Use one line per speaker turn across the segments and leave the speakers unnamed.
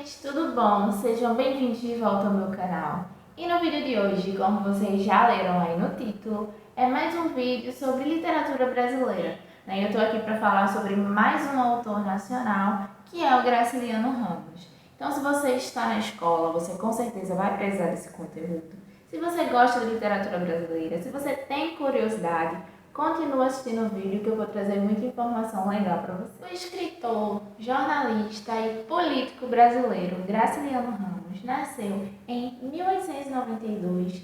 gente, tudo bom? Sejam bem-vindos de volta ao meu canal. E no vídeo de hoje, como vocês já leram aí no título, é mais um vídeo sobre literatura brasileira. Eu estou aqui para falar sobre mais um autor nacional, que é o Graciliano Ramos. Então, se você está na escola, você com certeza vai precisar desse conteúdo. Se você gosta de literatura brasileira, se você tem curiosidade, continua assistindo o vídeo que eu vou trazer muita informação legal para você. O escritor, jornalista e político brasileiro Graciliano Ramos nasceu em 1892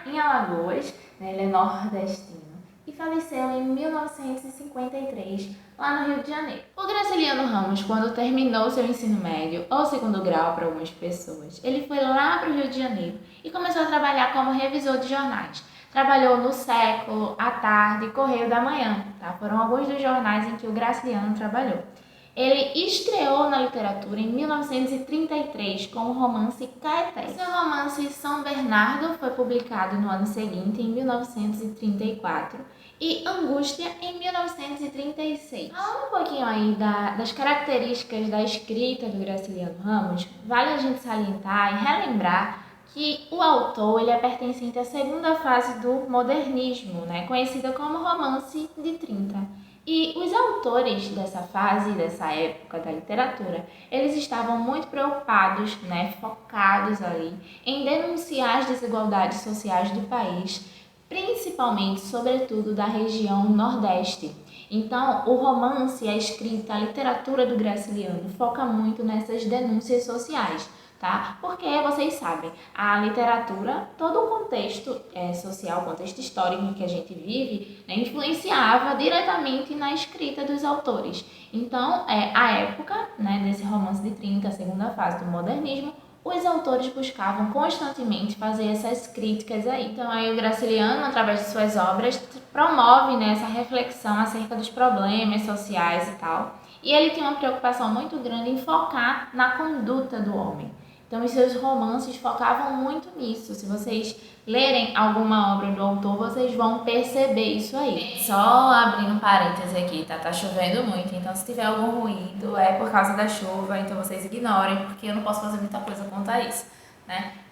em Alagoas, ele é nordestino, e faleceu em 1953 lá no Rio de Janeiro. O Graciliano Ramos, quando terminou seu ensino médio ou segundo grau para algumas pessoas, ele foi lá para o Rio de Janeiro e começou a trabalhar como revisor de jornais. Trabalhou no Século, à Tarde e Correio da Manhã, Foram alguns dos jornais em que o Graciliano trabalhou. Ele estreou na literatura em 1933 com o romance Caetés. Seu romance São Bernardo foi publicado no ano seguinte, em 1934, e Angústia em 1936. Falando um pouquinho aí das características da escrita do Graciliano Ramos, vale a gente salientar e relembrar que o autor ele é pertencente à segunda fase do modernismo, conhecida como romance de 30. E os autores dessa fase, dessa época da literatura, eles estavam muito preocupados, focados ali, em denunciar as desigualdades sociais do país, principalmente, sobretudo, da região Nordeste. Então, o romance, a escrita, a literatura do Graciliano foca muito nessas denúncias sociais. Porque vocês sabem, a literatura, todo o contexto social, o contexto histórico em que a gente vive, influenciava diretamente na escrita dos autores. Então, a época desse romance de 30, a segunda fase do modernismo, os autores buscavam constantemente fazer essas críticas aí. Então, aí o Graciliano, através de suas obras, promove essa reflexão acerca dos problemas sociais e tal. E ele tem uma preocupação muito grande em focar na conduta do homem. Então, os seus romances focavam muito nisso. Se vocês lerem alguma obra do autor, vocês vão perceber isso aí. Só abrindo um parênteses aqui, tá chovendo muito, então se tiver algum ruído é por causa da chuva, então vocês ignorem, porque eu não posso fazer muita coisa quanto a isso,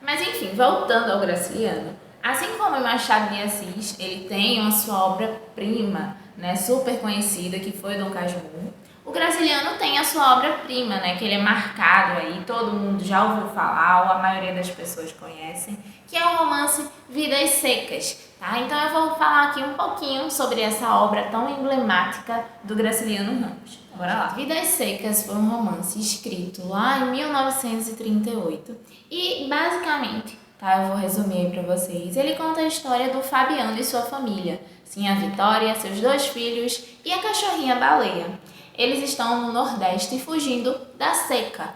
Mas enfim, voltando ao Graciliano, assim como o Machado de Assis, ele tem uma sua obra-prima, super conhecida, que foi Dom Casmurro. O Graciliano tem a sua obra-prima, que ele é marcado aí, todo mundo já ouviu falar, ou a maioria das pessoas conhecem, que é o romance Vidas Secas, Então eu vou falar aqui um pouquinho sobre essa obra tão emblemática do Graciliano Ramos. Bora lá. Vidas Secas foi um romance escrito lá em 1938 e, basicamente, eu vou resumir aí pra vocês, ele conta a história do Fabiano e sua família, sim, a Vitória, seus 2 filhos e a cachorrinha Baleia. Eles estão no Nordeste fugindo da seca,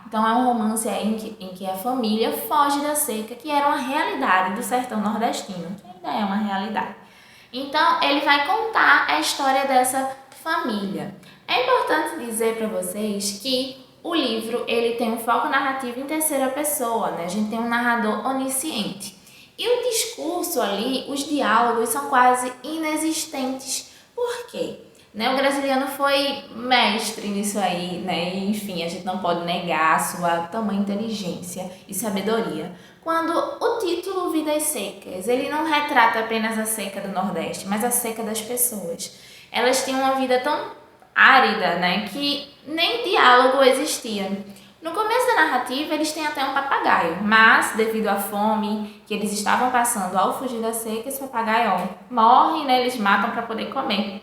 Então é um romance aí em que a família foge da seca, que era uma realidade do sertão nordestino, que ainda é uma realidade. Então ele vai contar a história dessa família. É importante dizer para vocês que o livro ele tem um foco narrativo em terceira pessoa, A gente tem um narrador onisciente. E o discurso ali, os diálogos são quase inexistentes. Por quê? O Graciliano foi mestre nisso aí, Enfim, a gente não pode negar a sua tamanha inteligência e sabedoria. Quando o título Vidas Secas, ele não retrata apenas a seca do Nordeste, mas a seca das pessoas. Elas tinham uma vida tão árida, que nem diálogo existia. No começo da narrativa, eles têm até um papagaio, mas devido à fome que eles estavam passando ao fugir da seca, esse papagaio morre, eles matam para poder comer.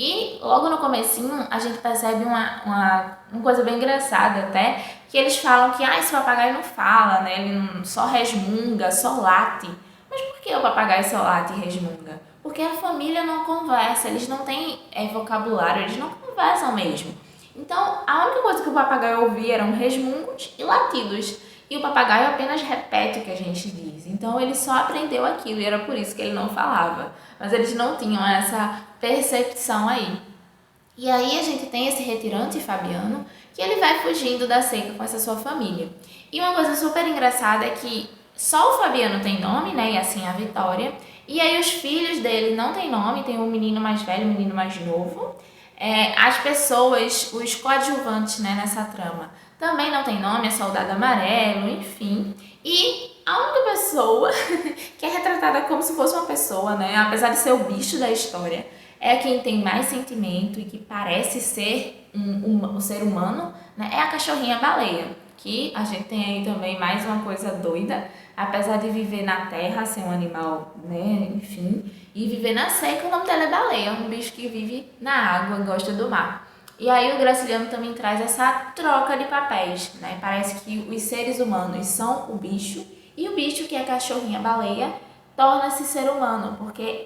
E logo no comecinho a gente percebe uma coisa bem engraçada até, que eles falam que esse papagaio não fala, ele só resmunga, só late. Mas por que o papagaio só late e resmunga? Porque a família não conversa, eles não têm vocabulário, eles não conversam mesmo. Então a única coisa que o papagaio ouvia eram resmungos e latidos. E o papagaio apenas repete o que a gente diz. Então ele só aprendeu aquilo e era por isso que ele não falava. Mas eles não tinham essa percepção aí. E aí a gente tem esse retirante Fabiano, que ele vai fugindo da seca com essa sua família. E uma coisa super engraçada é que só o Fabiano tem nome, e assim a Vitória. E aí os filhos dele não tem nome, tem um menino mais velho, um menino mais novo. As pessoas, os coadjuvantes nessa trama, Também não tem nome, é Soldado Amarelo, enfim. E a única pessoa que é retratada como se fosse uma pessoa, né, apesar de ser o bicho da história, é quem tem mais sentimento e que parece ser um ser humano, né, é a cachorrinha-baleia, que a gente tem aí também mais uma coisa doida, apesar de viver na terra, ser um animal, né, enfim, e viver na seca, o nome dela é baleia, um bicho que vive na água, gosta do mar. E aí o Graciliano também traz essa troca de papéis, né, parece que os seres humanos são o bicho, e o bicho, que é a cachorrinha-baleia, torna-se ser humano, porque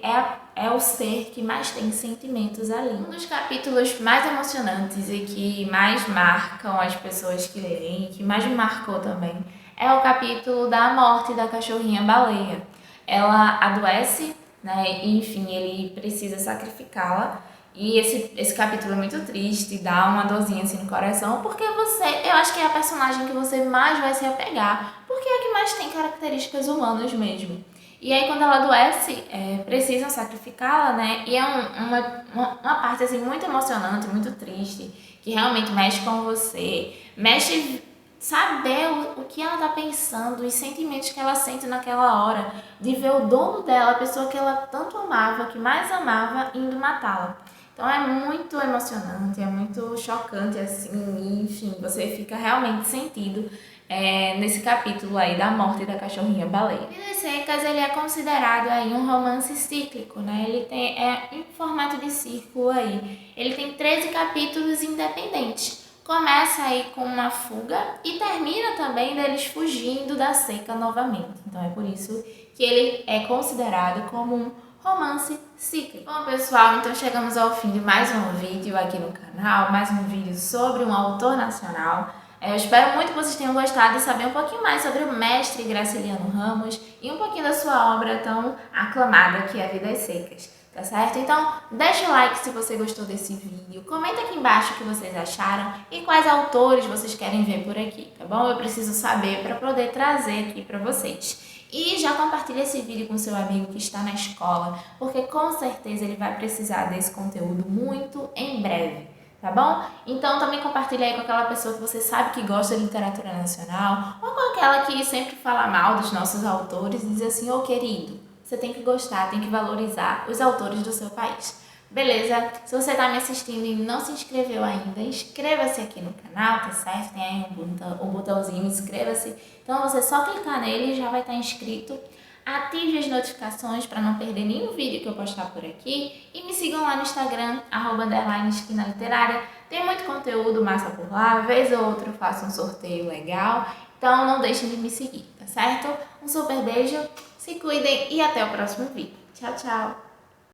é o ser que mais tem sentimentos ali. Um dos capítulos mais emocionantes e que mais marcam as pessoas que leem, que mais me marcou também, é o capítulo da morte da cachorrinha-baleia. Ela adoece, né, e enfim, ele precisa sacrificá-la. E esse capítulo é muito triste, dá uma dorzinha assim no coração, porque eu acho que é a personagem que você mais vai se apegar, porque é a que mais tem características humanas mesmo. E aí quando ela adoece, precisam sacrificá-la, né? E é uma parte assim muito emocionante, muito triste, que realmente mexe com você, mexe saber o que ela tá pensando, os sentimentos que ela sente naquela hora, de ver o dono dela, a pessoa que ela tanto amava, que mais amava, indo matá-la. Então é muito emocionante, é muito chocante, assim, e, enfim, você fica realmente sentido nesse capítulo aí da morte da cachorrinha baleia. Vidas Secas, ele é considerado aí um romance cíclico, né? Ele é em formato de círculo aí. Ele tem 13 capítulos independentes. Começa aí com uma fuga e termina também deles fugindo da seca novamente. Então é por isso que ele é considerado como um romance cíclico. Bom, pessoal, então chegamos ao fim de mais um vídeo aqui no canal, mais um vídeo sobre um autor nacional. Eu espero muito que vocês tenham gostado de saber um pouquinho mais sobre o mestre Graciliano Ramos e um pouquinho da sua obra tão aclamada que é Vidas Secas, tá certo? Então, deixa o like se você gostou desse vídeo, comenta aqui embaixo o que vocês acharam e quais autores vocês querem ver por aqui, tá bom? Eu preciso saber para poder trazer aqui para vocês. E já compartilha esse vídeo com seu amigo que está na escola, porque com certeza ele vai precisar desse conteúdo muito em breve, tá bom? Então também compartilha aí com aquela pessoa que você sabe que gosta de literatura nacional, ou com aquela que sempre fala mal dos nossos autores e diz assim, ô querido, você tem que gostar, tem que valorizar os autores do seu país. Beleza? Se você está me assistindo e não se inscreveu ainda, inscreva-se aqui no canal, tá certo? Tem aí um botãozinho, inscreva-se. Então você só clicar nele e já vai estar inscrito. Ative as notificações para não perder nenhum vídeo que eu postar por aqui. E me sigam lá no Instagram, @esquinaliterária. Tem muito conteúdo massa por lá, vez ou outra eu faço um sorteio legal. Então não deixem de me seguir, tá certo? Um super beijo, se cuidem e até o próximo vídeo. Tchau, tchau!